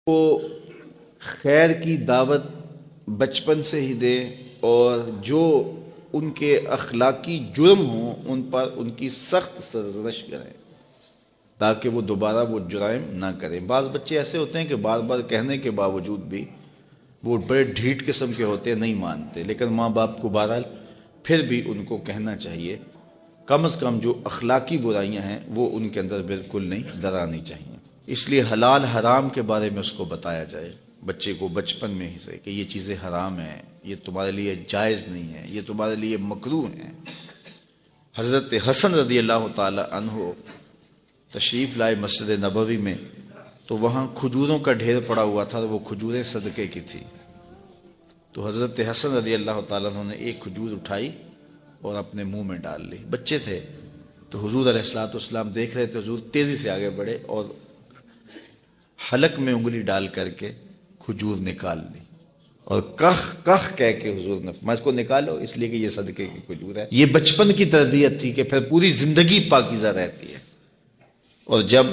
کو خیر کی دعوت بچپن سے ہی دے اور جو ان کے اخلاقی جرم ہوں ان پر ان کی سخت سرزنش کریں تاکہ وہ دوبارہ وہ جرائم نہ کریں۔ بعض بچے ایسے ہوتے ہیں کہ بار بار کہنے کے باوجود بھی وہ بڑے ڈھیٹ قسم کے ہوتے ہیں، نہیں مانتے، لیکن ماں باپ کو بہرحال پھر بھی ان کو کہنا چاہیے، کم از کم جو اخلاقی برائیاں ہیں وہ ان کے اندر بالکل نہیں درانی چاہیے۔ اس لیے حلال حرام کے بارے میں اس کو بتایا جائے بچے کو بچپن میں ہی سے کہ یہ چیزیں حرام ہیں، یہ تمہارے لیے جائز نہیں ہے، یہ تمہارے لیے مکروہ ہیں۔ حضرت حسن رضی اللہ تعالی عنہ تشریف لائے مسجد نبوی میں، تو وہاں کھجوروں کا ڈھیر پڑا ہوا تھا، وہ کھجوریں صدقے کی تھی۔ تو حضرت حسن رضی اللہ تعالیٰ عنہ نے ایک کھجور اٹھائی اور اپنے منہ میں ڈال لی۔ بچے تھے تو حضور علیہ الصلوۃ والسلام دیکھ رہے تھے، حضور تیزی سے آگے بڑھے اور حلق میں انگلی ڈال کر کے کھجور نکال لی اور کخ کخ کہہ کے حضور نے فرمایا اس کو نکالو، اس لیے کہ یہ صدقے کی کھجور ہے۔ یہ بچپن کی تربیت تھی کہ پھر پوری زندگی پاکیزہ رہتی ہے۔ اور جب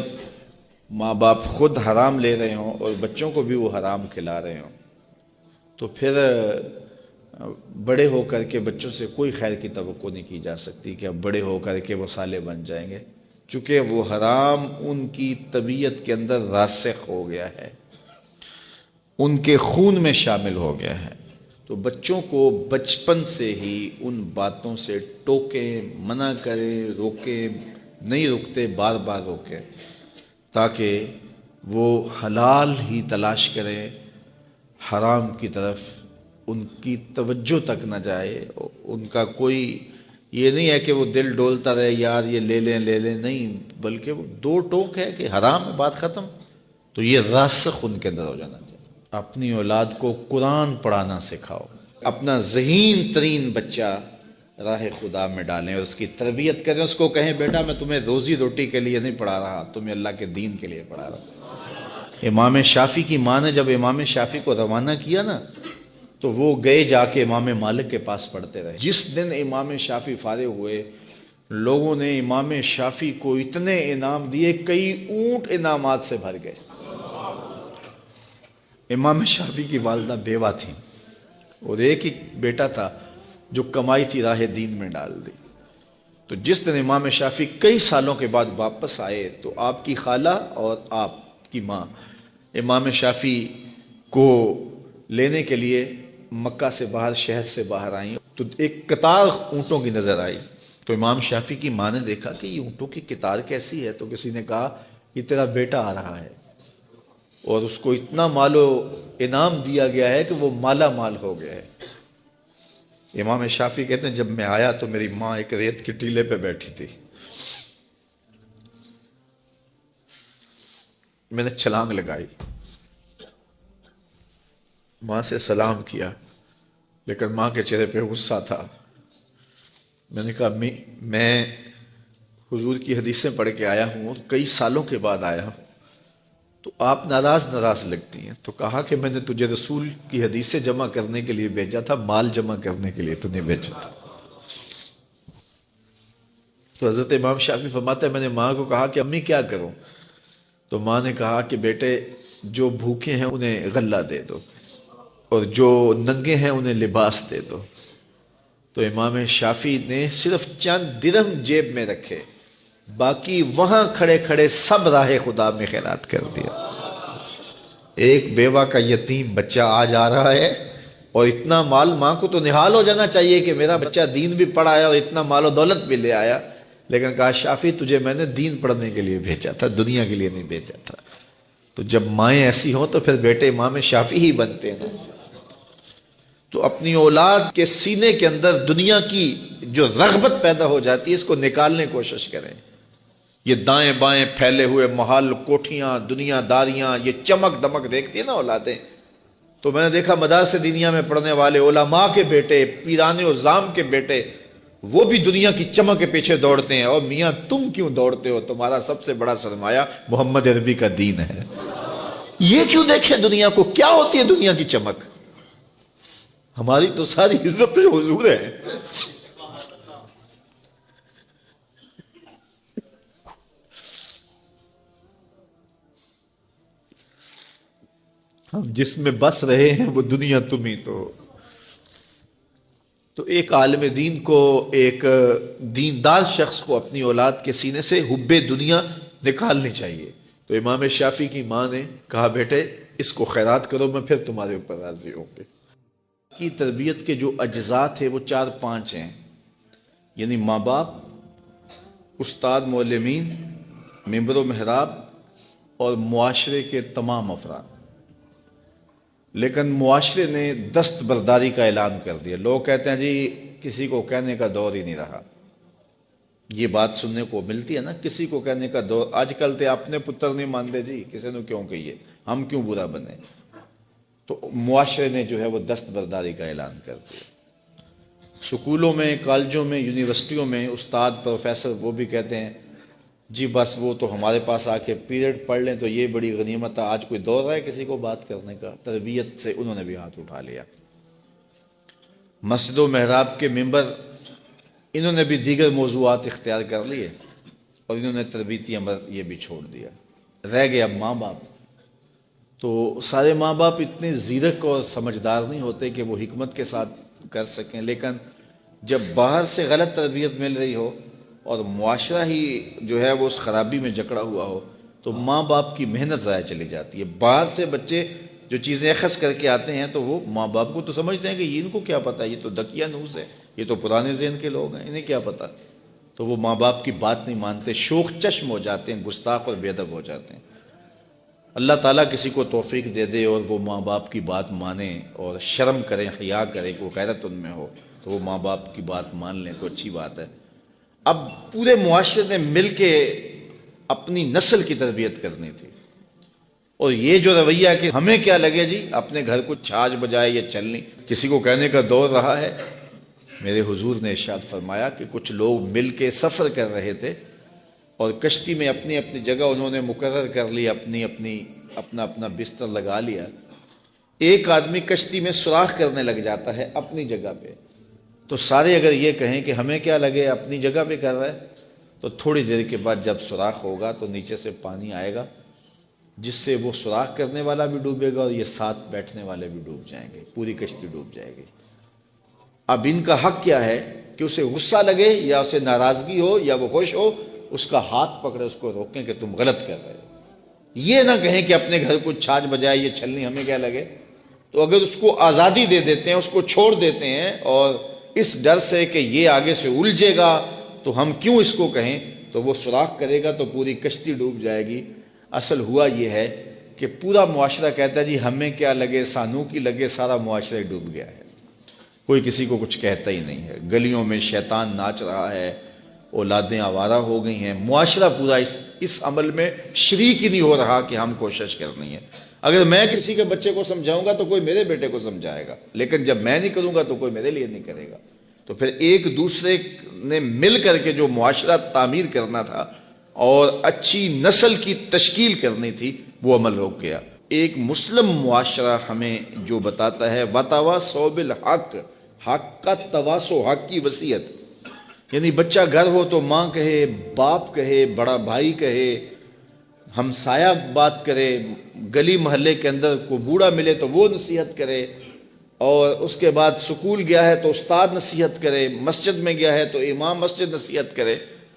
ماں باپ خود حرام لے رہے ہوں اور بچوں کو بھی وہ حرام کھلا رہے ہوں تو پھر بڑے ہو کر کے بچوں سے کوئی خیر کی توقع نہیں کی جا سکتی کہ اب بڑے ہو کر کے وہ صالح بن جائیں گے، چونکہ وہ حرام ان کی طبیعت کے اندر راسخ ہو گیا ہے، ان کے خون میں شامل ہو گیا ہے۔ تو بچوں کو بچپن سے ہی ان باتوں سے ٹوکیں، منع کریں، روکیں، نہیں رکتے بار بار روکیں تاکہ وہ حلال ہی تلاش کریں، حرام کی طرف ان کی توجہ تک نہ جائے۔ ان کا کوئی یہ نہیں ہے کہ وہ دل ڈولتا رہے یار یہ لے لیں نہیں، بلکہ وہ دو ٹوک ہے کہ حرام ہے، بات ختم۔ تو یہ راسخ ان کے اندر ہو جانا چاہیے۔ اپنی اولاد کو قرآن پڑھانا سکھاؤ، اپنا ذہین ترین بچہ راہ خدا میں ڈالیں اور اس کی تربیت کریں، اس کو کہیں بیٹا میں تمہیں روزی روٹی کے لیے نہیں پڑھا رہا، تمہیں اللہ کے دین کے لیے پڑھا رہا ہوں۔ امام شافعی کی ماں نے جب امام شافعی کو روانہ کیا نا تو وہ گئے جا کے امام مالک کے پاس پڑھتے رہے۔ جس دن امام شافعی فارغ ہوئے لوگوں نے امام شافعی کو اتنے انعام دیے، کئی اونٹ انعامات سے بھر گئے۔ امام شافعی کی والدہ بیوہ تھیں اور ایک ہی بیٹا تھا جو کمائی تھی راہ دین میں ڈال دی۔ تو جس دن امام شافعی کئی سالوں کے بعد واپس آئے تو آپ کی خالہ اور آپ کی ماں امام شافعی کو لینے کے لیے مکہ سے باہر، شہر سے باہر آئیں تو ایک قطار اونٹوں کی نظر آئی۔ تو امام شافعی کی ماں نے دیکھا کہ یہ اونٹوں کی قطار کیسی ہے، تو کسی نے کہا یہ تیرا بیٹا آ رہا ہے اور اس کو اتنا مال و انعام دیا گیا ہے کہ وہ مالا مال ہو گیا ہے۔ امام شافعی کہتے ہیں جب میں آیا تو میری ماں ایک ریت کے ٹیلے پہ بیٹھی تھی، میں نے چھلانگ لگائی، ماں سے سلام کیا، لیکن ماں کے چہرے پہ غصہ تھا۔ میں نے کہا امی میں حضور کی حدیثیں پڑھ کے آیا ہوں اور کئی سالوں کے بعد آیا ہوں، تو آپ ناراض لگتی ہیں۔ تو کہا کہ میں نے تجھے رسول کی حدیثیں جمع کرنے کے لیے بھیجا تھا، مال جمع کرنے کے لیے تو نہیں بھیجا تھا۔ تو حضرت امام شافعی فرماتے ہیں میں نے ماں کو کہا کہ امی کیا کروں؟ تو ماں نے کہا کہ بیٹے جو بھوکے ہیں انہیں غلہ دے دو اور جو ننگے ہیں انہیں لباس دے دو۔ تو امام شافعی نے صرف چند درہم جیب میں رکھے، باقی وہاں کھڑے کھڑے سب راہ خدا میں خیرات کر دیا۔ ایک بیوہ کا یتیم بچہ آج آ رہا ہے اور اتنا مال، ماں کو تو نہال ہو جانا چاہیے کہ میرا بچہ دین بھی پڑھا ہے اور اتنا مال و دولت بھی لے آیا، لیکن کہا شافعی تجھے میں نے دین پڑھنے کے لیے بھیجا تھا، دنیا کے لیے نہیں بھیجا تھا۔ تو جب مائیں ایسی ہوں تو پھر بیٹے امام شافعی ہی بنتے ہیں نا۔ تو اپنی اولاد کے سینے کے اندر دنیا کی جو رغبت پیدا ہو جاتی ہے اس کو نکالنے کی کوشش کریں۔ یہ دائیں بائیں پھیلے ہوئے محل، کوٹھیاں، دنیا داریاں، یہ چمک دمک دیکھتی ہیں نا اولادیں۔ تو میں نے دیکھا مدارس دینیا میں پڑھنے والے علماء کے بیٹے، پیران عظام کے بیٹے، وہ بھی دنیا کی چمک کے پیچھے دوڑتے ہیں۔ اور میاں تم کیوں دوڑتے ہو؟ تمہارا سب سے بڑا سرمایہ محمد عربی کا دین ہے۔ یہ کیوں دیکھیں دنیا کو؟ کیا ہوتی ہے دنیا کی چمک؟ ہماری تو ساری عزت حضور ہے۔ ہم جس میں بس رہے ہیں وہ دنیا تم ہی تو ایک عالم دین کو، ایک دیندار شخص کو اپنی اولاد کے سینے سے حب دنیا نکالنی چاہیے۔ تو امام شافعی کی ماں نے کہا بیٹے اس کو خیرات کرو، میں پھر تمہارے اوپر راضی ہوں گے۔ کی تربیت کے جو اجزاء تھے وہ 4-5 ہیں، یعنی ماں باپ، استاد معلمین، ممبر و محراب اور معاشرے کے تمام افراد۔ لیکن معاشرے نے دستبرداری کا اعلان کر دیا۔ لوگ کہتے ہیں جی کسی کو کہنے کا دور ہی نہیں رہا۔ یہ بات سننے کو ملتی ہے نا، کسی کو کہنے کا دور۔ آج کل تے اپنے پتر نہیں مانتے جی، کسی نے کیوں کہیے، ہم کیوں برا بنے۔ تو معاشرے نے جو ہے وہ دستبرداری کا اعلان کر دیا۔ سکولوں میں، کالجوں میں، یونیورسٹیوں میں استاد، پروفیسر وہ بھی کہتے ہیں جی بس وہ تو ہمارے پاس آ کے پیریڈ پڑھ لیں تو یہ بڑی غنیمت ہے۔ آج کوئی دور ہے کسی کو بات کرنے کا؟ تربیت سے انہوں نے بھی ہاتھ اٹھا لیا۔ مسجد و محراب کے ممبر، انہوں نے بھی دیگر موضوعات اختیار کر لیے اور انہوں نے تربیتی امر یہ بھی چھوڑ دیا۔ رہ گئے اب ماں باپ۔ تو سارے ماں باپ اتنے زیرک اور سمجھدار نہیں ہوتے کہ وہ حکمت کے ساتھ کر سکیں، لیکن جب باہر سے غلط تربیت مل رہی ہو اور معاشرہ ہی جو ہے وہ اس خرابی میں جکڑا ہوا ہو تو ماں باپ کی محنت ضائع چلی جاتی ہے۔ باہر سے بچے جو چیزیں اخذ کر کے آتے ہیں تو وہ ماں باپ کو تو سمجھتے ہیں کہ یہ ان کو کیا پتا، یہ تو دقیانوس ہے، یہ تو پرانے ذہن کے لوگ ہیں، انہیں کیا پتا۔ تو وہ ماں باپ کی بات نہیں مانتے، شوخ چشم ہو جاتے ہیں، گستاخ اور بے ادب ہو جاتے ہیں۔ اللہ تعالیٰ کسی کو توفیق دے دے اور وہ ماں باپ کی بات مانے اور شرم کریں، حیا کریں کہ وہ غیرت ان میں ہو، تو وہ ماں باپ کی بات مان لیں تو اچھی بات ہے۔ اب پورے معاشرے نے مل کے اپنی نسل کی تربیت کرنی تھی، اور یہ جو رویہ کہ ہمیں کیا لگے جی، اپنے گھر کو چھاج بجائے یا چلنی، کسی کو کہنے کا دور رہا ہے۔ میرے حضور نے ارشاد فرمایا کہ کچھ لوگ مل کے سفر کر رہے تھے اور کشتی میں اپنی اپنی جگہ انہوں نے مقرر کر لی، اپنا اپنا بستر لگا لیا۔ ایک آدمی کشتی میں سوراخ کرنے لگ جاتا ہے اپنی جگہ پہ، تو سارے اگر یہ کہیں کہ ہمیں کیا لگے اپنی جگہ پہ کر رہا ہے، تو تھوڑی دیر کے بعد جب سوراخ ہوگا تو نیچے سے پانی آئے گا جس سے وہ سوراخ کرنے والا بھی ڈوبے گا اور یہ ساتھ بیٹھنے والے بھی ڈوب جائیں گے، پوری کشتی ڈوب جائے گی۔ اب ان کا حق کیا ہے کہ اسے غصہ لگے یا اسے ناراضگی ہو یا وہ خوش ہو، اس کا ہاتھ پکڑے، اس کو روکیں کہ تم غلط کر رہے ہو۔ یہ نہ کہیں کہ اپنے گھر کو چھاج بجائے یہ چھلنی ہمیں کیا لگے۔ تو اگر اس کو آزادی دے دیتے ہیں، اس کو چھوڑ دیتے ہیں اور اس ڈر سے کہ یہ آگے سے الجھے گا تو ہم کیوں اس کو کہیں، تو وہ سوراخ کرے گا تو پوری کشتی ڈوب جائے گی۔ اصل ہوا یہ ہے کہ پورا معاشرہ کہتا ہے جی ہمیں کیا لگے، سانو کی لگے، سارا معاشرہ ڈوب گیا ہے، کوئی کسی کو کچھ کہتا ہی نہیں ہے۔ گلیوں میں شیطان ناچ رہا ہے، اولادیں آوارہ ہو گئی ہیں، معاشرہ پورا اس عمل میں شریک ہی نہیں ہو رہا کہ ہم کوشش کرنی ہے۔ اگر میں کسی کے بچے کو سمجھاؤں گا تو کوئی میرے بیٹے کو سمجھائے گا، لیکن جب میں نہیں کروں گا تو کوئی میرے لیے نہیں کرے گا۔ تو پھر ایک دوسرے نے مل کر کے جو معاشرہ تعمیر کرنا تھا اور اچھی نسل کی تشکیل کرنی تھی وہ عمل رک گیا۔ ایک مسلم معاشرہ ہمیں جو بتاتا ہے وَتَوَاصَوْا بِالْحَقِّ، حق کا تواصو، حق کی وصیت، یعنی بچہ گھر ہو تو ماں کہے، باپ کہے، بڑا بھائی کہے، ہمسایہ بات کرے، گلی محلے کے اندر کوئی بوڑھا ملے تو وہ نصیحت کرے، اور اس کے بعد سکول گیا ہے تو استاد نصیحت کرے، مسجد میں گیا ہے تو امام مسجد نصیحت کرے۔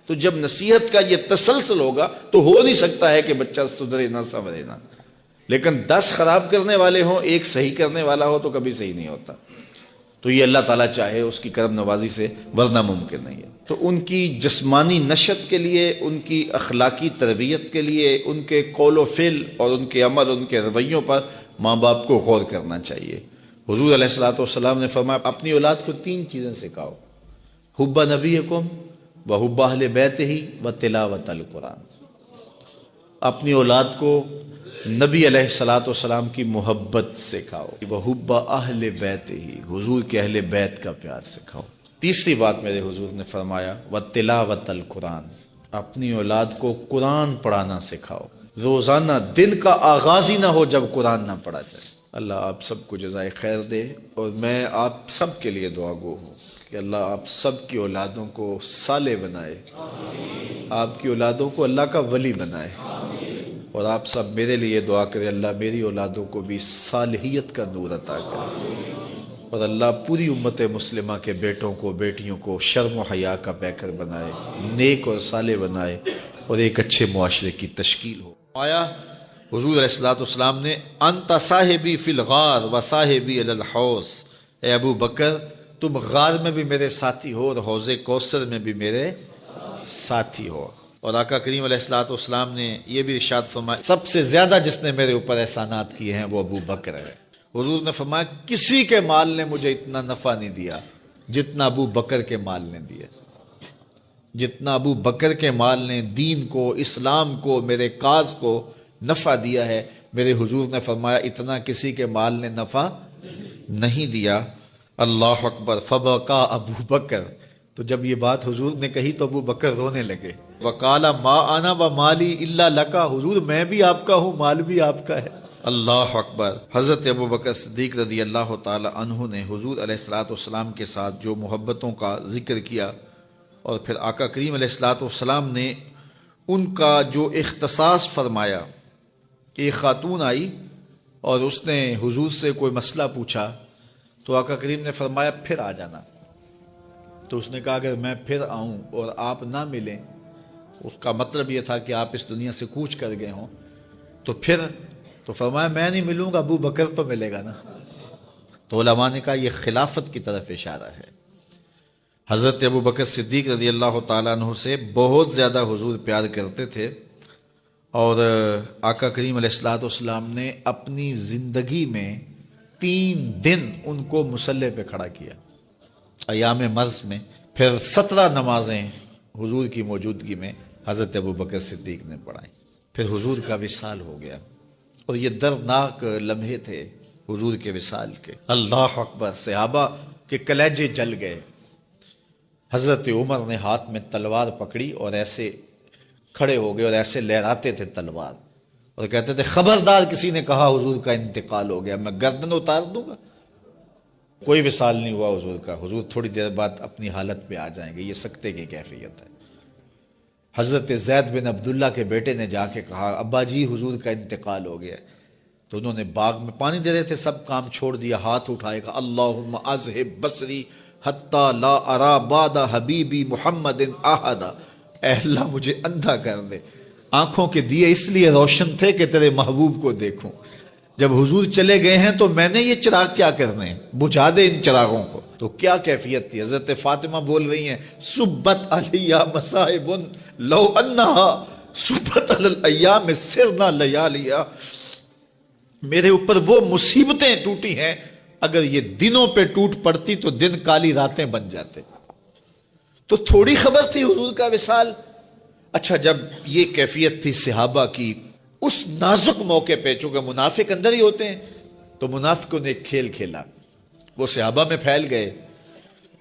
تو جب نصیحت کا یہ تسلسل ہوگا تو ہو نہیں سکتا ہے کہ بچہ سدھرے نہ سنورے نہ، لیکن 10 خراب کرنے والے ہوں، ایک صحیح کرنے والا ہو تو کبھی صحیح نہیں ہوتا۔ تو یہ اللہ تعالیٰ چاہے اس کی کرم نوازی سے، ورنہ ممکن نہیں ہے۔ تو ان کی جسمانی نشت کے لیے، ان کی اخلاقی تربیت کے لیے، ان کے قول و فعل اور ان کے عمل، ان کے رویوں پر ماں باپ کو غور کرنا چاہیے۔ حضور علیہ الصلوۃ والسلام نے فرمایا اپنی اولاد کو 3 چیزیں سکھاؤ، حب نبیکم وحب اہل بیتہ وتلاوت القرآن۔ اپنی اولاد کو نبی علیہ الصلوۃ والسلام کی محبت سکھاؤ، وحب اہل بیتہ، حضور کے اہل بیت کا پیار سکھاؤ۔ تیسری بات میرے حضور نے فرمایا وتلاوت القرآن، اپنی اولاد کو قرآن پڑھانا سکھاؤ۔ روزانہ دن کا آغاز ہی نہ ہو جب قرآن نہ پڑھا جائے۔ اللہ آپ سب کو جزائے خیر دے، اور میں آپ سب کے لیے دعا گو ہوں کہ اللہ آپ سب کی اولادوں کو صالح بنائے، آپ کی اولادوں کو اللہ کا ولی بنائے، اور آپ سب میرے لیے دعا کریں اللہ میری اولادوں کو بھی صالحیت کا نور عطا کرے، اور اللہ پوری امت مسلمہ کے بیٹوں کو بیٹیوں کو شرم و حیا کا پیکر بنائے، نیک اور صالح بنائے، اور ایک اچھے معاشرے کی تشکیل ہو۔ آیا حضور علیہ السلام نے انت صاحبی فی الغار و صاحبی علی الحوض، اے ابو بکر تم غار میں بھی میرے ساتھی ہو اور حوض کوثر میں بھی میرے ساتھی ہو۔ اور آقا کریم علیہ السلام نے یہ بھی ارشاد فرمایا سب سے زیادہ جس نے میرے اوپر احسانات کیے ہیں وہ ابو بکر ہے۔ حضور نے فرمایا کسی کے مال نے مجھے اتنا نفع نہیں دیا جتنا ابو بکر کے مال نے دیا، جتنا ابو بکر کے مال نے دین کو، اسلام کو، میرے کاز کو نفع دیا ہے، میرے حضور نے فرمایا اتنا کسی کے مال نے نفع نہیں دیا۔ اللہ اکبر، فبکا ابو بکر، تو جب یہ بات حضور نے کہی تو ابو بکر رونے لگے۔ وقال ما انا ومالی الا لک، حضور میں بھی آپ کا ہوں، مال بھی آپ کا ہے۔ اللہ اکبر۔ حضرت ابو بکر صدیق رضی اللہ تعالی عنہ نے حضور علیہ السلام کے ساتھ جو محبتوں کا ذکر کیا، اور پھر آقا کریم علیہ السلام نے ان کا جو اختصاص فرمایا۔ ایک خاتون آئی اور اس نے حضور سے کوئی مسئلہ پوچھا تو آقا کریم نے فرمایا پھر آ جانا۔ تو اس نے کہا اگر میں پھر آؤں اور آپ نہ ملیں، اس کا مطلب یہ تھا کہ آپ اس دنیا سے کوچ کر گئے ہوں، تو فرمایا میں نہیں ملوں گا، ابو بکر تو ملے گا نا۔ تو علماء نے کہا یہ خلافت کی طرف اشارہ ہے۔ حضرت ابو بکر صدیق رضی اللہ تعالیٰ عنہ سے بہت زیادہ حضور پیار کرتے تھے، اور آقا کریم علیہ السلام نے اپنی زندگی میں 3 دن ان کو مصلی پہ کھڑا کیا ایام مرض میں، پھر 17 نمازیں حضور کی موجودگی میں حضرت ابو بکر صدیق نے پڑھائیں، پھر حضور کا وصال ہو گیا، اور یہ دردناک لمحے تھے حضور کے وصال کے۔ اللہ اکبر، صحابہ کے کلیجے جل گئے۔ حضرت عمر نے ہاتھ میں تلوار پکڑی اور ایسے کھڑے ہو گئے اور ایسے لہراتے تھے تلوار، اور کہتے تھے خبردار کسی نے کہا حضور کا انتقال ہو گیا میں گردن اتار دوں گا۔ کوئی وصال نہیں ہوا حضور کا، حضور تھوڑی دیر بعد اپنی حالت پہ آ جائیں گے، یہ سکتے کی کیفیت ہے۔ حضرت زید بن عبداللہ کے بیٹے نے جا کے کہا ابا جی حضور کا انتقال ہو گیا، تو انہوں نے باغ میں پانی دے رہے تھے، سب کام چھوڑ دیا، ہاتھ اٹھائے گا اللہم اذہب بصری حتی لا ارا بعد حبیبی محمد احدا، اے اللہ مجھے اندھا کر دے، آنکھوں کے دیے اس لیے روشن تھے کہ تیرے محبوب کو دیکھوں، جب حضور چلے گئے ہیں تو میں نے یہ چراغ کیا کرنے ہیں، بجھا دے ان چراغوں کو۔ تو کیا کیفیت تھی، حضرت فاطمہ بول رہی ہیں سبت علیہ مصائب لو انہا سبت علی الایام سرنا لیالیا، میرے اوپر وہ مصیبتیں ٹوٹی ہیں اگر یہ دنوں پہ ٹوٹ پڑتی تو دن کالی راتیں بن جاتے۔ تو تھوڑی خبر تھی حضور کا وصال۔ اچھا، جب یہ کیفیت تھی صحابہ کی اس نازک موقع پہ، چونکہ منافق اندر ہی ہوتے ہیں، تو منافقوں نے ایک کھیل کھیلا، وہ صحابہ میں پھیل گئے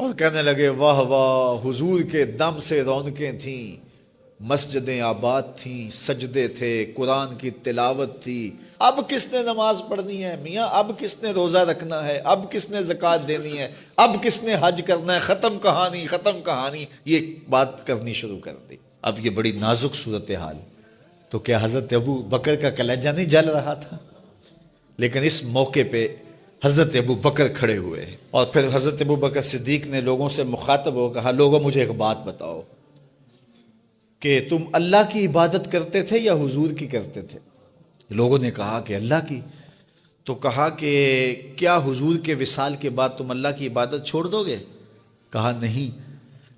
اور کہنے لگے واہ واہ حضور کے دم سے رونقیں تھیں، مسجدیں آباد تھیں، سجدے تھے، قرآن کی تلاوت تھی، اب کس نے نماز پڑھنی ہے میاں، اب کس نے روزہ رکھنا ہے، اب کس نے زکوٰۃ دینی ہے، اب کس نے حج کرنا ہے، ختم کہانی ختم کہانی، یہ بات کرنی شروع کر دی۔ اب یہ بڑی نازک صورتحال، تو کیا حضرت ابو بکر کا کلیجہ نہیں جل رہا تھا؟ لیکن اس موقع پہ حضرت ابو بکر کھڑے ہوئے، اور پھر حضرت ابو بکر صدیق نے لوگوں سے مخاطب ہو کہا لوگوں مجھے ایک بات بتاؤ کہ تم اللہ کی عبادت کرتے تھے یا حضور کی کرتے تھے؟ لوگوں نے کہا کہ اللہ کی۔ تو کہا کہ کیا حضور کے وصال کے بعد تم اللہ کی عبادت چھوڑ دو گے؟ کہا نہیں۔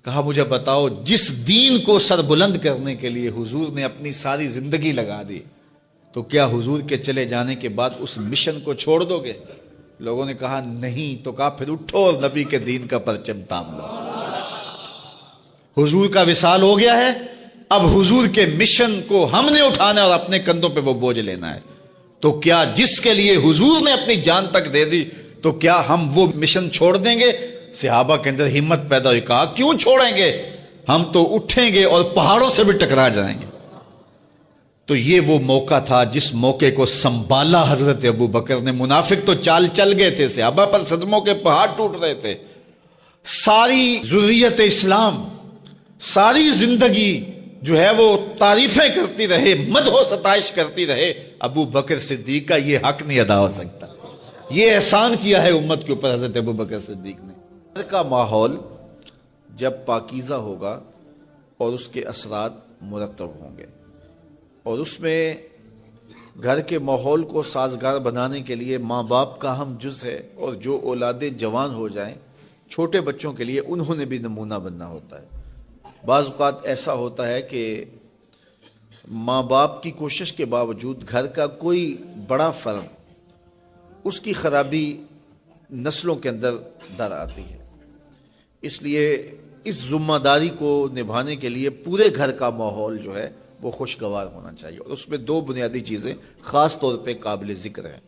کہا مجھے بتاؤ جس دین کو سر بلند کرنے کے لیے حضور نے اپنی ساری زندگی لگا دی، تو کیا حضور کے چلے جانے کے بعد اس مشن کو چھوڑ دو گے؟ لوگوں نے کہا نہیں۔ تو کہا پھر اٹھو اور نبی کے دین کا پرچم تام لو۔ حضور کا وصال ہو گیا ہے، اب حضور کے مشن کو ہم نے اٹھانا ہے اور اپنے کندھوں پہ وہ بوجھ لینا ہے۔ تو کیا جس کے لیے حضور نے اپنی جان تک دے دی، تو کیا ہم وہ مشن چھوڑ دیں گے؟ صحابہ کے اندر ہمت پیدا ہوئی، کہا کیوں چھوڑیں گے، ہم تو اٹھیں گے اور پہاڑوں سے بھی ٹکرا جائیں گے۔ تو یہ وہ موقع تھا جس موقع کو سنبھالا حضرت ابو بکر نے۔ منافق تو چال چل گئے تھے، صحابہ پر صدموں کے پہاڑ ٹوٹ رہے تھے، ساری ذریت اسلام، ساری زندگی جو ہے وہ تعریفیں کرتی رہے، مدح و ستائش کرتی رہے، ابو بکر صدیق کا یہ حق نہیں ادا ہو سکتا۔ یہ احسان کیا ہے امت کے اوپر حضرت ابو بکر صدیق نے۔ گھر کا ماحول جب پاکیزہ ہوگا اور اس کے اثرات مرتب ہوں گے، اور اس میں گھر کے ماحول کو سازگار بنانے کے لیے ماں باپ کا اہم جز ہے، اور جو اولادیں جوان ہو جائیں، چھوٹے بچوں کے لیے انہوں نے بھی نمونہ بننا ہوتا ہے۔ بعض اوقات ایسا ہوتا ہے کہ ماں باپ کی کوشش کے باوجود گھر کا کوئی بڑا فرد، اس کی خرابی نسلوں کے اندر در آتی ہے۔ اس لیے اس ذمہ داری کو نبھانے کے لیے پورے گھر کا ماحول جو ہے وہ خوشگوار ہونا چاہیے، اور اس میں دو بنیادی چیزیں خاص طور پہ قابل ذکر ہیں۔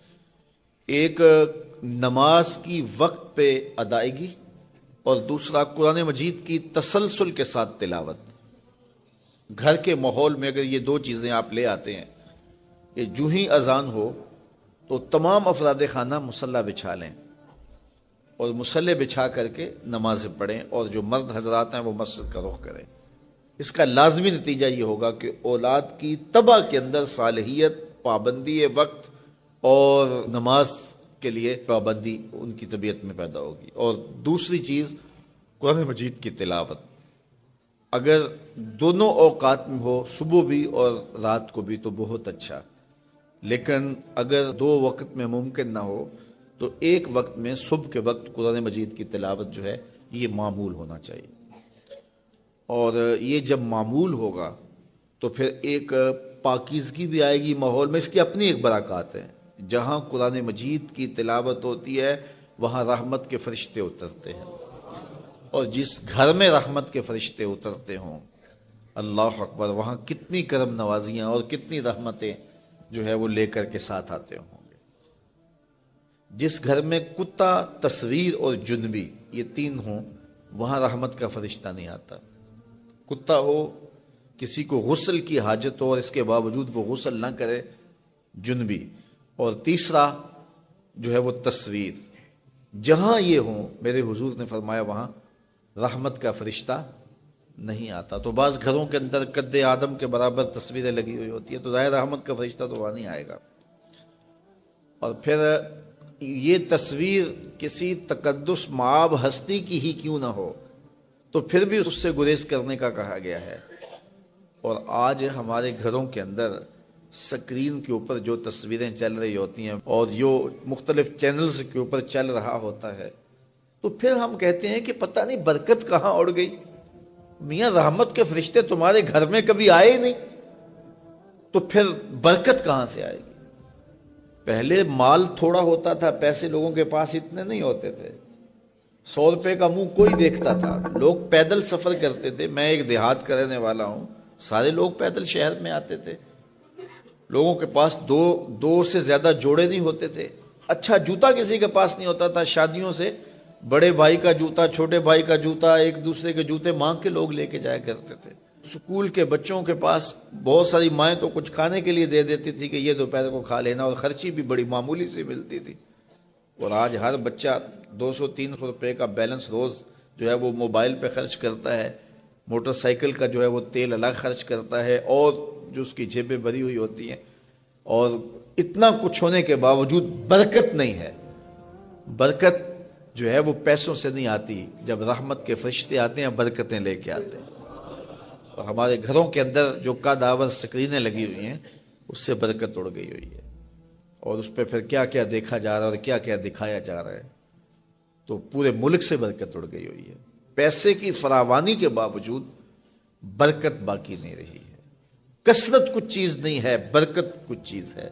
ایک نماز کی وقت پہ ادائیگی، اور دوسرا قرآن مجید کی تسلسل کے ساتھ تلاوت۔ گھر کے ماحول میں اگر یہ دو چیزیں آپ لے آتے ہیں کہ جو ہی اذان ہو تو تمام افراد خانہ مصلی بچھا لیں اور مصلی بچھا کر کے نمازیں پڑھیں، اور جو مرد حضرات ہیں وہ مسجد کا رخ کریں، اس کا لازمی نتیجہ یہ ہوگا کہ اولاد کی طبع کے اندر صالحیت، پابندی وقت اور نماز کے لیے پابندی ان کی طبیعت میں پیدا ہوگی۔ اور دوسری چیز قرآن مجید کی تلاوت، اگر دونوں اوقات میں ہو، صبح بھی اور رات کو بھی، تو بہت اچھا، لیکن اگر دو وقت میں ممکن نہ ہو تو ایک وقت میں صبح کے وقت قرآن مجید کی تلاوت جو ہے یہ معمول ہونا چاہیے۔ اور یہ جب معمول ہوگا تو پھر ایک پاکیزگی بھی آئے گی ماحول میں۔ اس کی اپنی ایک برکات ہے، جہاں قرآن مجید کی تلاوت ہوتی ہے وہاں رحمت کے فرشتے اترتے ہیں، اور جس گھر میں رحمت کے فرشتے اترتے ہوں، اللہ اکبر، وہاں کتنی کرم نوازیاں اور کتنی رحمتیں جو ہے وہ لے کر کے ساتھ آتے ہوں گے۔ جس گھر میں کتا، تصویر اور جنبی یہ تین ہوں، وہاں رحمت کا فرشتہ نہیں آتا۔ کتا ہو، کسی کو غسل کی حاجت ہو اور اس کے باوجود وہ غسل نہ کرے، جنبی، اور تیسرا جو ہے وہ تصویر، جہاں یہ ہوں میرے حضور نے فرمایا وہاں رحمت کا فرشتہ نہیں آتا۔ تو بعض گھروں کے اندر قد آدم کے برابر تصویریں لگی ہوئی ہوتی ہیں، تو ظاہر رحمت کا فرشتہ تو وہاں نہیں آئے گا۔ اور پھر یہ تصویر کسی تقدس مآب ہستی کی ہی کیوں نہ ہو تو پھر بھی اس سے گریز کرنے کا کہا گیا ہے۔ اور آج ہمارے گھروں کے اندر سکرین کے اوپر جو تصویریں چل رہی ہوتی ہیں اور جو مختلف چینلز کے اوپر چل رہا ہوتا ہے، تو پھر ہم کہتے ہیں کہ پتہ نہیں برکت کہاں اڑ گئی۔ میاں رحمت کے فرشتے تمہارے گھر میں کبھی آئے نہیں تو پھر برکت کہاں سے آئے گی؟ پہلے مال تھوڑا ہوتا تھا، پیسے لوگوں کے پاس اتنے نہیں ہوتے تھے، 100 روپے کا منہ کوئی دیکھتا تھا، لوگ پیدل سفر کرتے تھے۔ میں ایک دیہات کا رہنے والا ہوں، سارے لوگ پیدل شہر میں آتے تھے، لوگوں کے پاس دو سے زیادہ جوڑے نہیں ہوتے تھے، اچھا جوتا کسی کے پاس نہیں ہوتا تھا، شادیوں سے بڑے بھائی کا جوتا، چھوٹے بھائی کا جوتا، ایک دوسرے کے جوتے مانگ کے لوگ لے کے جایا کرتے تھے۔ سکول کے بچوں کے پاس بہت ساری مائیں تو کچھ کھانے کے لیے دے دیتی تھی کہ یہ دوپہر کو کھا لینا، اور خرچی بھی بڑی معمولی سی ملتی تھی۔ اور آج ہر بچہ 200-300 روپے کا بیلنس روز جو ہے وہ موبائل پہ خرچ کرتا ہے، موٹر سائیکل کا جو ہے وہ تیل الگ خرچ کرتا ہے، اور جو اس کی جیبیں بھری ہوئی ہوتی ہیں، اور اتنا کچھ ہونے کے باوجود برکت نہیں ہے۔ برکت جو ہے وہ پیسوں سے نہیں آتی، جب رحمت کے فرشتے آتے ہیں برکتیں لے کے آتے ہیں۔ اور ہمارے گھروں کے اندر جو قداور سکرینیں لگی ہوئی ہیں اس سے برکت اڑ گئی ہوئی ہے، اور اس پہ پھر کیا کیا دیکھا جا رہا ہے اور کیا کیا دکھایا جا رہا ہے، تو پورے ملک سے برکت اڑ گئی ہوئی ہے۔ پیسے کی فراوانی کے باوجود برکت باقی نہیں رہی ہے۔ کثرت کچھ چیز نہیں ہے، برکت کچھ چیز ہے۔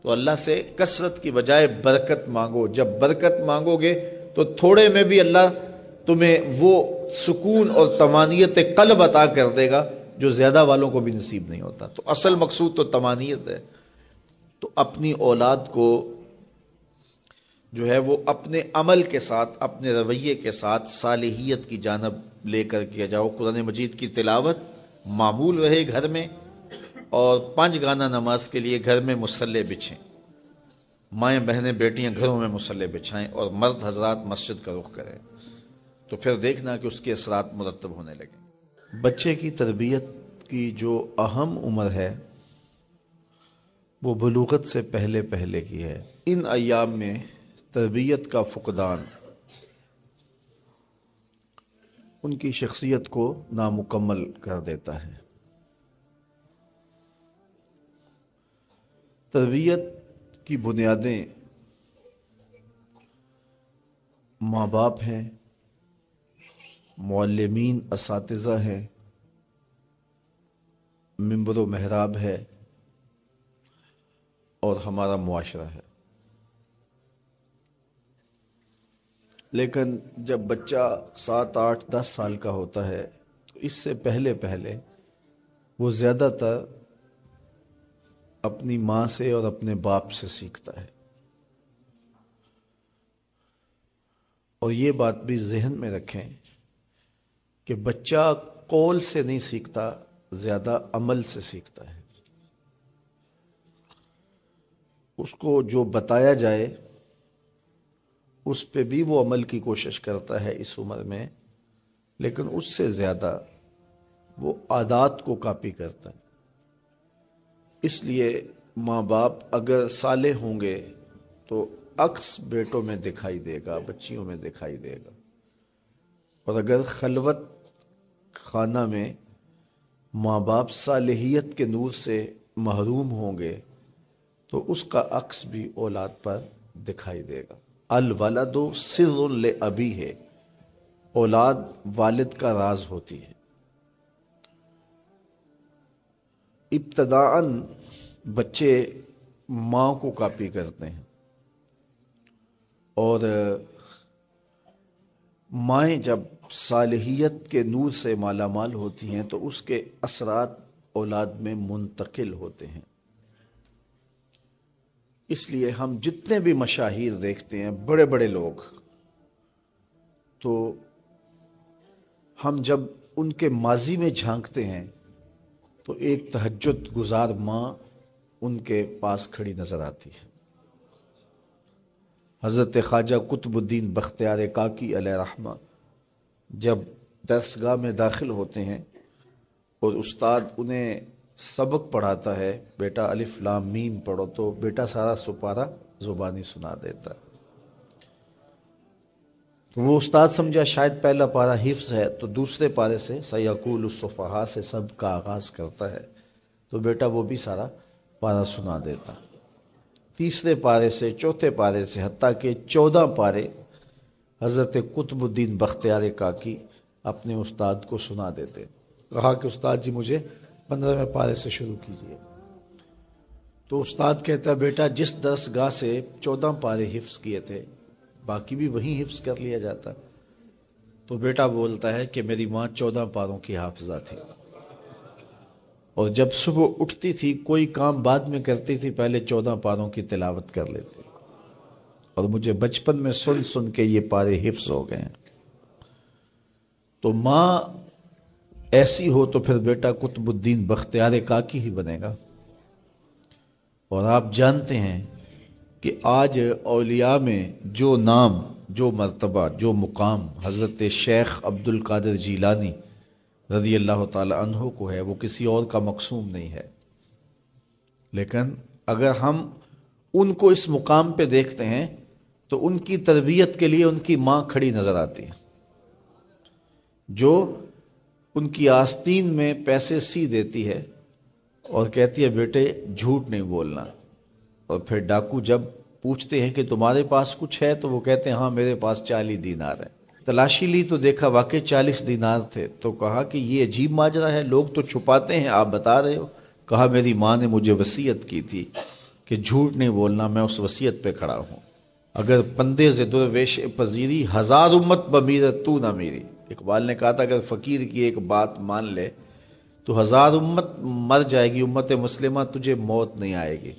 تو اللہ سے کثرت کی بجائے برکت مانگو۔ جب برکت مانگو گے تو تھوڑے میں بھی اللہ تمہیں وہ سکون اور طمانینت قلب عطا کر دے گا جو زیادہ والوں کو بھی نصیب نہیں ہوتا۔ تو اصل مقصود تو طمانینت ہے۔ تو اپنی اولاد کو جو ہے وہ اپنے عمل کے ساتھ، اپنے رویے کے ساتھ صالحیت کی جانب لے کر کے جاؤ۔ قرآن مجید کی تلاوت معمول رہے گھر میں، اور 5 گانہ نماز کے لیے گھر میں مصلی بچھیں، مائیں بہنیں بیٹیاں گھروں میں مصلی بچھائیں، اور مرد حضرات مسجد کا رخ کریں، تو پھر دیکھنا کہ اس کے اثرات مرتب ہونے لگیں۔ بچے کی تربیت کی جو اہم عمر ہے وہ بلوغت سے پہلے پہلے کی ہے۔ ان ایام میں تربیت کا فقدان ان کی شخصیت کو نامکمل کر دیتا ہے۔ تربیت کی بنیادیں ماں باپ ہیں، معلمین اساتذہ ہیں، منبر و محراب ہے اور ہمارا معاشرہ ہے۔ لیکن جب بچہ 7، 8، 10 سال کا ہوتا ہے تو اس سے پہلے پہلے وہ زیادہ تر اپنی ماں سے اور اپنے باپ سے سیکھتا ہے، اور یہ بات بھی ذہن میں رکھیں کہ بچہ قول سے نہیں سیکھتا، زیادہ عمل سے سیکھتا ہے۔ اس کو جو بتایا جائے اس پہ بھی وہ عمل کی کوشش کرتا ہے اس عمر میں، لیکن اس سے زیادہ وہ عادات کو کاپی کرتا ہے۔ اس لیے ماں باپ اگر صالح ہوں گے تو عکس بیٹوں میں دکھائی دے گا، بچیوں میں دکھائی دے گا، اور اگر خلوت خانہ میں ماں باپ صالحیت کے نور سے محروم ہوں گے تو اس کا عکس بھی اولاد پر دکھائی دے گا۔ الولد سر لابی ہے، اولاد والد کا راز ہوتی ہے۔ ابتداءً بچے ماں کو کاپی کرتے ہیں، اور مائیں جب صالحیت کے نور سے مالا مال ہوتی ہیں تو اس کے اثرات اولاد میں منتقل ہوتے ہیں۔ اس لیے ہم جتنے بھی مشاہیر دیکھتے ہیں، بڑے بڑے لوگ، تو ہم جب ان کے ماضی میں جھانکتے ہیں تو ایک تہجد گزار ماں ان کے پاس کھڑی نظر آتی ہے۔ حضرت خواجہ قطب الدین بختیار کاکی علیہ رحمہ جب درسگاہ میں داخل ہوتے ہیں اور استاد انہیں سبق پڑھاتا ہے، بیٹا الف لام میم پڑھو، تو بیٹا سارا سپارہ زبانی سنا دیتا ہے۔ تو وہ استاد سمجھا شاید پہلا پارہ حفظ ہے، تو دوسرے پارے سے سیقول الصفحاء سے سب کا آغاز کرتا ہے، تو بیٹا وہ بھی سارا پارہ سنا دیتا۔ تیسرے پارے سے، چوتھے پارے سے، حتیٰ کہ 14 پارے حضرت قطب الدین بختیار کاکی اپنے استاد کو سنا دیتے۔ کہا کہ استاد جی مجھے 15ویں پارے سے شروع کیجیے۔ تو استاد کہتا ہے بیٹا جس درسگاہ سے 14 پارے حفظ کیے تھے باقی بھی وہیں حفظ کر لیا جاتا۔ تو بیٹا بولتا ہے کہ میری ماں 14 پاروں کی حافظہ تھی، اور جب صبح اٹھتی تھی کوئی کام بعد میں کرتی تھی، پہلے 14 پاروں کی تلاوت کر لیتی، اور مجھے بچپن میں سن سن کے یہ پارے حفظ ہو گئے ہیں۔ تو ماں ایسی ہو تو پھر بیٹا قطب الدین بختیار کاکی ہی بنے گا۔ اور آپ جانتے ہیں کہ آج اولیاء میں جو نام، جو مرتبہ، جو مقام حضرت شیخ عبد القادر جیلانی رضی اللہ تعالی عنہ کو ہے، وہ کسی اور کا مقسوم نہیں ہے۔ لیکن اگر ہم ان کو اس مقام پہ دیکھتے ہیں تو ان کی تربیت کے لیے ان کی ماں کھڑی نظر آتی ہے، جو ان کی آستین میں پیسے سی دیتی ہے اور کہتی ہے بیٹے جھوٹ نہیں بولنا۔ اور پھر ڈاکو جب پوچھتے ہیں کہ تمہارے پاس کچھ ہے تو وہ کہتے ہیں ہاں میرے پاس 40 دینار ہے۔ تلاشی لی تو دیکھا واقعی 40 دینار تھے، تو کہا کہ یہ عجیب ماجرا ہے، لوگ تو چھپاتے ہیں آپ بتا رہے ہو۔ کہا میری ماں نے مجھے وصیت کی تھی کہ جھوٹ نہیں بولنا، میں اس وصیت پہ کھڑا ہوں۔ اگر پندے ز درویش پذیری 1000 امت بمیرت تو نہ میری، اقبال نے کہا تھا اگر فقیر کی ایک بات مان لے تو 1000 امت مر جائے گی، امت مسلمہ تجھے موت نہیں آئے گی۔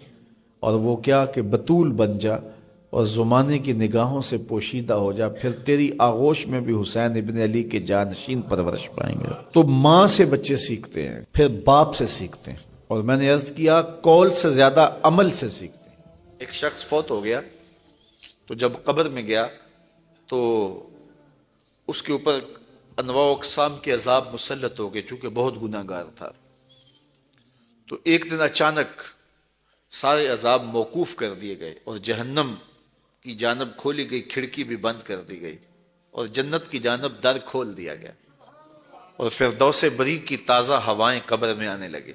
اور وہ کیا کہ بطول بن جا اور زمانے کی نگاہوں سے پوشیدہ ہو جا، پھر تیری آغوش میں بھی حسین ابن علی کے جانشین پرورش پائیں گے۔ تو ماں سے بچے سیکھتے ہیں، پھر باپ سے سیکھتے ہیں، اور میں نے عرض کیا قول سے زیادہ عمل سے سیکھتے ہیں۔ ایک شخص فوت ہو گیا تو جب قبر میں گیا تو اس کے اوپر انواع و اقسام کے عذاب مسلط ہو گئے، چونکہ بہت گناہ گار تھا۔ تو ایک دن اچانک سارے عذاب موقوف کر دیے گئے اور جہنم کی جانب کھولی گئی کھڑکی بھی بند کر دی گئی اور جنت کی جانب در کھول دیا گیا اور فردوس بری کی تازہ ہوائیں قبر میں آنے لگے.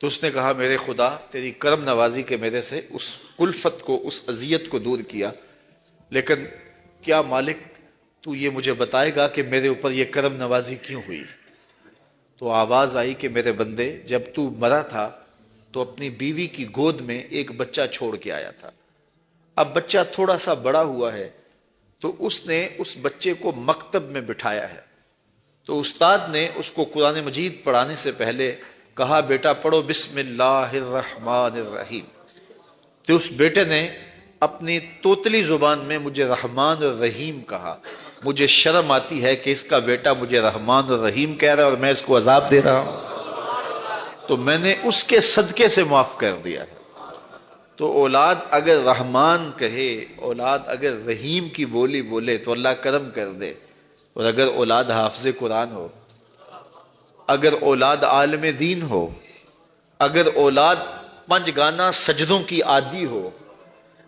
تو اس نے کہا میرے خدا تیری کرم نوازی کے میرے سے اس الفت کو اس اذیت کو دور کیا، لیکن کیا مالک تو یہ مجھے بتائے گا کہ میرے اوپر یہ کرم نوازی کیوں ہوئی؟ تو آواز آئی کہ میرے بندے جب تو مرا تھا تو اپنی بیوی کی گود میں ایک بچہ چھوڑ کے آیا تھا. اب بچہ تھوڑا سا بڑا ہوا ہے تو اس نے اس بچے کو مکتب میں بٹھایا ہے. تو استاد نے اس کو قرآن مجید پڑھانے سے پہلے کہا بیٹا پڑھو بسم اللہ الرحمن الرحیم. تو اس بیٹے نے اپنی توتلی زبان میں مجھے رحمان اور رحیم کہا. مجھے شرم آتی ہے کہ اس کا بیٹا مجھے رحمان اور رحیم کہہ رہا ہے اور میں اس کو عذاب دے رہا ہوں. تو میں نے اس کے صدقے سے معاف کر دیا. تو اولاد اگر رحمان کہے، اولاد اگر رحیم کی بولی بولے تو اللہ کرم کر دے. اور اگر اولاد حافظ قرآن ہو، اگر اولاد عالم دین ہو، اگر اولاد پنج گانا سجدوں کی عادی ہو،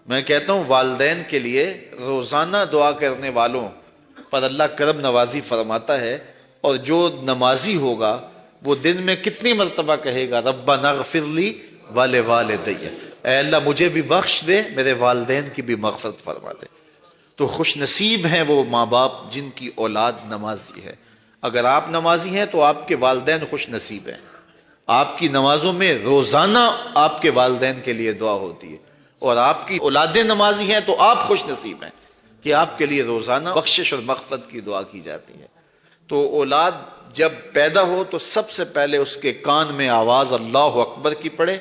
میں کہتا ہوں والدین کے لیے روزانہ دعا کرنے والوں پر اللہ کرم نوازی فرماتا ہے. اور جو نمازی ہوگا وہ دن میں کتنی مرتبہ کہے گا ربنا اغفر لی ولوالدی، اے اللہ مجھے بھی بخش دے، میرے والدین کی بھی مغفرت فرما دے. تو خوش نصیب ہیں وہ ماں باپ جن کی اولاد نمازی ہے. اگر آپ نمازی ہیں تو آپ کے والدین خوش نصیب ہیں. آپ کی نمازوں میں روزانہ آپ کے والدین کے لیے دعا ہوتی ہے، اور آپ کی اولادیں نمازی ہیں تو آپ خوش نصیب ہیں کہ آپ کے لیے روزانہ بخشش اور مغفرت کی دعا کی جاتی ہے. تو اولاد جب پیدا ہو تو سب سے پہلے اس کے کان میں آواز اللہ اکبر کی پڑے،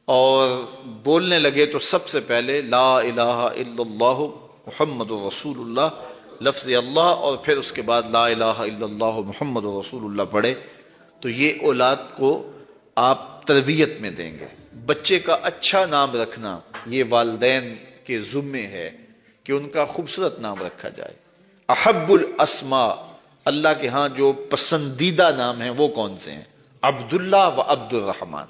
اور بولنے لگے تو سب سے پہلے لا الہ الا اللہ محمد رسول اللہ لفظ اللہ، اور پھر اس کے بعد لا الہ الا اللہ محمد رسول اللہ پڑھے. تو یہ اولاد کو آپ تربیت میں دیں گے. بچے کا اچھا نام رکھنا یہ والدین کے ذمے ہے کہ ان کا خوبصورت نام رکھا جائے. احب الاسماء، اللہ کے ہاں جو پسندیدہ نام ہیں وہ کون سے ہیں؟ عبداللہ و عبد الرحمن.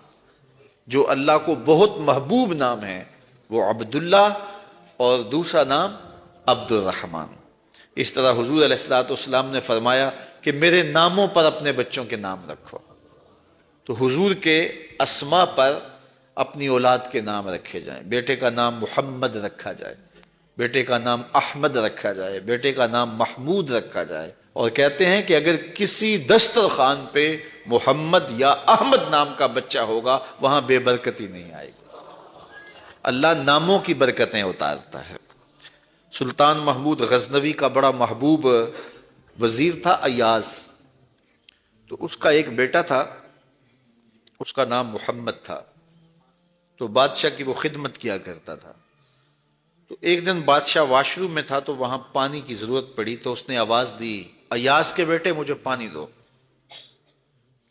جو اللہ کو بہت محبوب نام ہے وہ عبداللہ اور دوسرا نام عبد الرحمن. اس طرح حضور علیہ الصلوۃ والسلام نے فرمایا کہ میرے ناموں پر اپنے بچوں کے نام رکھو. تو حضور کے اسماء پر اپنی اولاد کے نام رکھے جائیں. بیٹے کا نام محمد رکھا جائے، بیٹے کا نام احمد رکھا جائے، بیٹے کا نام محمود رکھا جائے. اور کہتے ہیں کہ اگر کسی دسترخوان پہ محمد یا احمد نام کا بچہ ہوگا وہاں بے برکتی نہیں آئے گی. اللہ ناموں کی برکتیں اتارتا ہے. سلطان محمود غزنوی کا بڑا محبوب وزیر تھا ایاز. تو اس کا ایک بیٹا تھا، اس کا نام محمد تھا. تو بادشاہ کی وہ خدمت کیا کرتا تھا. تو ایک دن بادشاہ واش روم میں تھا تو وہاں پانی کی ضرورت پڑی. تو اس نے آواز دی ایاز کے بیٹے مجھے پانی دو.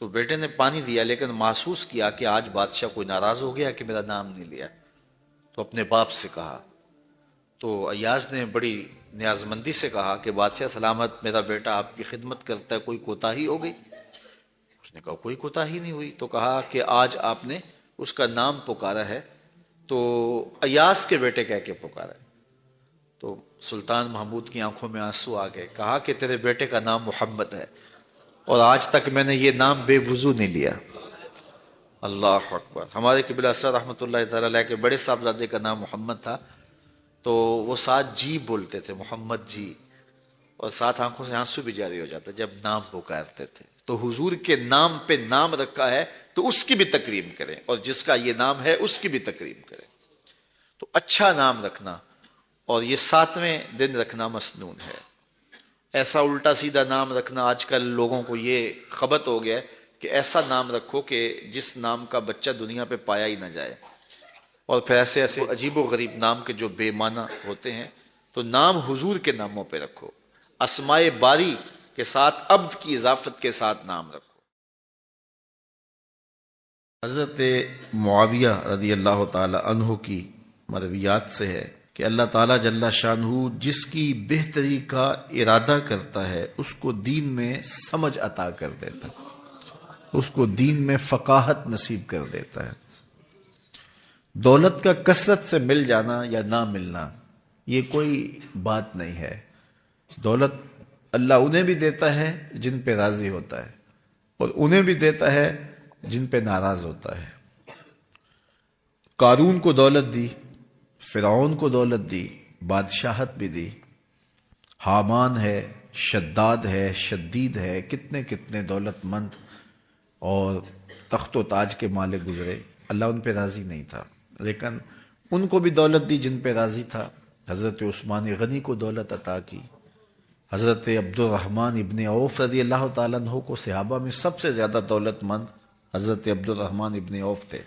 تو بیٹے نے پانی دیا، لیکن محسوس کیا کہ آج بادشاہ کوئی ناراض ہو گیا کہ میرا نام نہیں لیا. تو اپنے باپ سے کہا. تو ایاز نے بڑی نیازمندی سے کہا کہ بادشاہ سلامت، میرا بیٹا آپ کی خدمت کرتا ہے، کوئی کوتاہی ہو گئی؟ اس نے کہا کوئی کوتاہی نہیں ہوئی. تو کہا کہ آج آپ نے اس کا نام پکارا ہے تو ایاز کے بیٹے کہہ کے پکارا ہے. تو سلطان محمود کی آنکھوں میں آنسو آ گئے. کہا کہ تیرے بیٹے کا نام محمد ہے اور آج تک میں نے یہ نام بے وضو نہیں لیا. اللہ اکبر. ہمارے قبلہ اثر رحمۃ اللہ تعالی علیہ کے بڑے صاحبزادے کا نام محمد تھا. تو وہ ساتھ جی بولتے تھے، محمد جی، اور ساتھ آنکھوں سے آنسو بھی جاری ہو جاتا جب نام پکارتے تھے. تو حضور کے نام پہ نام رکھا ہے تو اس کی بھی تکریم کریں، اور جس کا یہ نام ہے اس کی بھی تکریم کریں. تو اچھا نام رکھنا، اور یہ 7ویں دن رکھنا مسنون ہے. ایسا الٹا سیدھا نام رکھنا آج کل لوگوں کو یہ خبط ہو گیا ہے کہ ایسا نام رکھو کہ جس نام کا بچہ دنیا پہ پایا ہی نہ جائے. اور پھر ایسے ایسے عجیب و غریب نام کے جو بے معنی ہوتے ہیں. تو نام حضور کے ناموں پہ رکھو. اسماء باری کے ساتھ عبد کی اضافت کے ساتھ نام رکھو. حضرت معاویہ رضی اللہ تعالی عنہ کی مرویات سے ہے کہ اللہ تعالیٰ جل شانہ جس کی بہتری کا ارادہ کرتا ہے اس کو دین میں سمجھ عطا کر دیتا. اس کو دین میں فقاہت نصیب کر دیتا ہے۔ دولت کا کثرت سے مل جانا یا نہ ملنا یہ کوئی بات نہیں ہے۔ دولت اللہ انہیں بھی دیتا ہے جن پہ راضی ہوتا ہے، اور انہیں بھی دیتا ہے جن پہ ناراض ہوتا ہے۔ قارون کو دولت دی، فرعون کو دولت دی، بادشاہت بھی دی، حامان ہے، شداد ہے، شدید ہے، کتنے کتنے دولت مند اور تخت و تاج کے مالک گزرے، اللہ ان پہ راضی نہیں تھا، لیکن ان کو بھی دولت دی جن پہ راضی تھا۔ حضرت عثمان غنی کو دولت عطا کی، حضرت عبد الرحمن ابن عوف رضی اللہ تعالیٰ عنہ کو صحابہ میں سب سے زیادہ دولت مند حضرت عبد الرحمن ابن عوف تھے،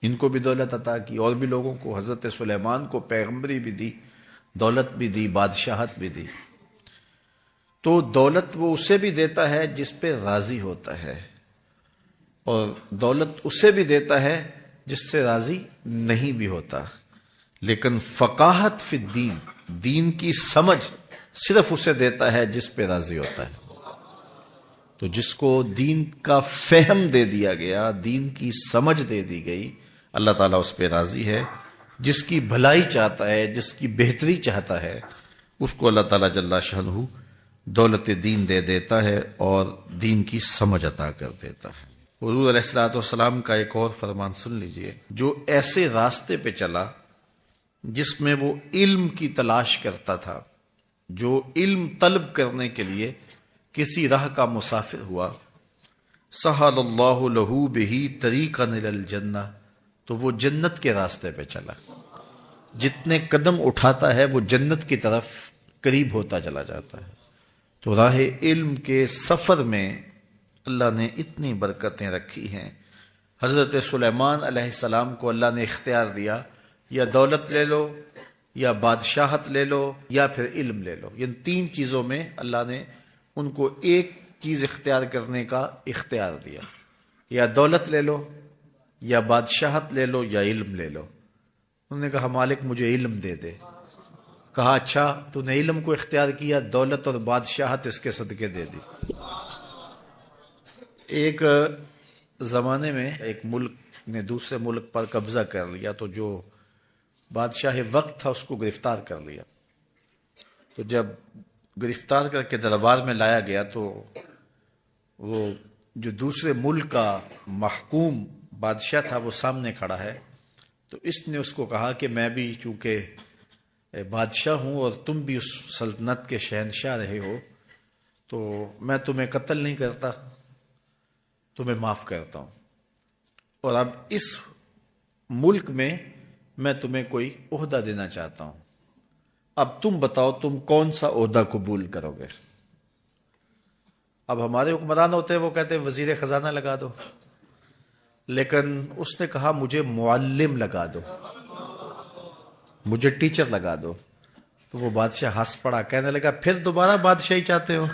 ان کو بھی دولت عطا کی، اور بھی لوگوں کو، حضرت سلیمان کو پیغمبری بھی دی، دولت بھی دی، بادشاہت بھی دی۔ تو دولت وہ اسے بھی دیتا ہے جس پہ راضی ہوتا ہے، اور دولت اسے بھی دیتا ہے جس سے راضی نہیں بھی ہوتا، لیکن فقاہت فی الدین، دین کی سمجھ صرف اسے دیتا ہے جس پہ راضی ہوتا ہے۔ تو جس کو دین کا فہم دے دیا گیا، دین کی سمجھ دے دی گئی، اللہ تعالیٰ اس پہ راضی ہے۔ جس کی بھلائی چاہتا ہے، جس کی بہتری چاہتا ہے، اس کو اللہ تعالیٰ جل شانہ دولت دین دے دیتا ہے اور دین کی سمجھ عطا کر دیتا ہے۔ حضور علیہ الصلوۃ والسلام کا ایک اور فرمان سن لیجئے، جو ایسے راستے پہ چلا جس میں وہ علم کی تلاش کرتا تھا، جو علم طلب کرنے کے لیے کسی راہ کا مسافر ہوا، سہل اللہ لہ بہ طریقا الی الجنہ، تو وہ جنت کے راستے پہ چلا۔ جتنے قدم اٹھاتا ہے وہ جنت کی طرف قریب ہوتا چلا جاتا ہے۔ تو راہ علم کے سفر میں اللہ نے اتنی برکتیں رکھی ہیں۔ حضرت سلیمان علیہ السلام کو اللہ نے اختیار دیا، یا دولت لے لو، یا بادشاہت لے لو، یا پھر علم لے لو۔ ان تین چیزوں میں اللہ نے ان کو ایک چیز اختیار کرنے کا اختیار دیا، یا دولت لے لو، یا بادشاہت لے لو، یا علم لے لو۔ انہوں نے کہا مالک مجھے علم دے دے۔ کہا اچھا تو نے علم کو اختیار کیا، دولت اور بادشاہت اس کے صدقے دے دی۔ ایک زمانے میں ایک ملک نے دوسرے ملک پر قبضہ کر لیا، تو جو بادشاہ وقت تھا اس کو گرفتار کر لیا۔ تو جب گرفتار کر کے دربار میں لایا گیا تو وہ جو دوسرے ملک کا محکوم بادشاہ تھا وہ سامنے کھڑا ہے، تو اس نے اس کو کہا کہ میں بھی چونکہ بادشاہ ہوں اور تم بھی اس سلطنت کے شہنشاہ رہے ہو، تو میں تمہیں قتل نہیں کرتا، تمہیں معاف کرتا ہوں، اور اب اس ملک میں تمہیں کوئی عہدہ دینا چاہتا ہوں۔ اب تم بتاؤ تم کون سا عہدہ قبول کرو گے؟ اب ہمارے حکمران ہوتے ہیں وہ کہتے ہیں وزیر خزانہ لگا دو، لیکن اس نے کہا مجھے معلم لگا دو، مجھے ٹیچر لگا دو۔ تو وہ بادشاہ ہنس پڑا، کہنے لگا پھر دوبارہ بادشاہی چاہتے ہو؟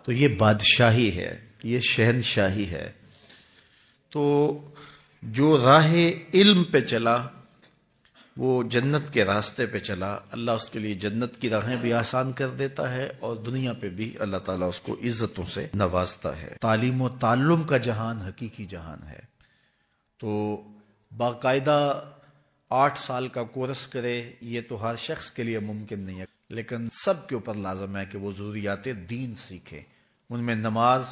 تو یہ بادشاہی ہے، یہ شہنشاہی ہے۔ تو جو راہ علم پہ چلا وہ جنت کے راستے پہ چلا، اللہ اس کے لیے جنت کی راہیں بھی آسان کر دیتا ہے، اور دنیا پہ بھی اللہ تعالیٰ اس کو عزتوں سے نوازتا ہے۔ تعلیم و تعلم کا جہان حقیقی جہان ہے۔ تو باقاعدہ 8 سال کا کورس کرے یہ تو ہر شخص کے لیے ممکن نہیں ہے، لیکن سب کے اوپر لازم ہے کہ وہ ضروریات دین سیکھے، ان میں نماز